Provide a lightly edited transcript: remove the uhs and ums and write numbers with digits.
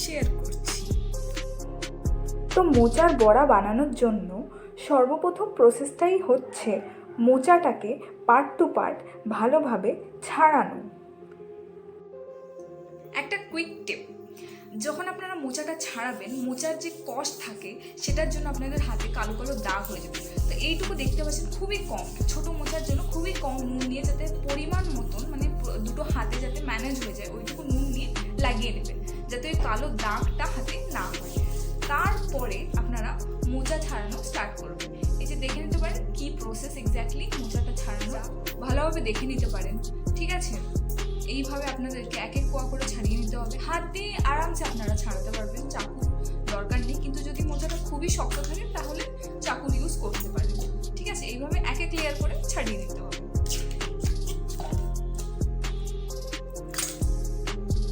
Share করছি। তো মোচার বড়া বানানোর জন্য সর্বপ্রথম প্রসেসটাই হচ্ছে মোচাটাকে পার্ট টু পার্ট ভালোভাবে ছাড়ানো। একটা কুইক টিপ, যখন আপনারা মোচাটা ছাড়াবেন, মোচার যে কষ থাকে সেটার জন্য আপনাদের হাতে কালো কালো দাগ হয়ে যাবে। তো এইটুকু দেখতে পাচ্ছেন খুবই কম, ছোট মোচার জন্য খুবই কম নুন নিয়ে যাতে পরিমাণ মতন মানে দুটো হাতে যাতে ম্যানেজ হয়ে যায় ওইটুকু নুন নিয়ে লাগিয়ে নেবেন, যাতে ওই কালো দাগটা হাতে না হয়। তারপরে আপনারা মোচা ছাড়ানো স্টার্ট করবেন। এই যে দেখে নিতে পারেন কি প্রসেস এক্স্যাক্টলি মোচাটা ছাড়ানো, ভালোভাবে দেখে নিতে পারেন। ঠিক আছে, এইভাবে আপনাদেরকে এক এক কোয়া করে ছাড়িয়ে নিতে হবে। হাত দিয়ে আরামসে আপনারা ছাড়াতে পারবেন, চাকু দরকার নেই। কিন্তু যদি মোচাটা খুবই শক্ত থাকে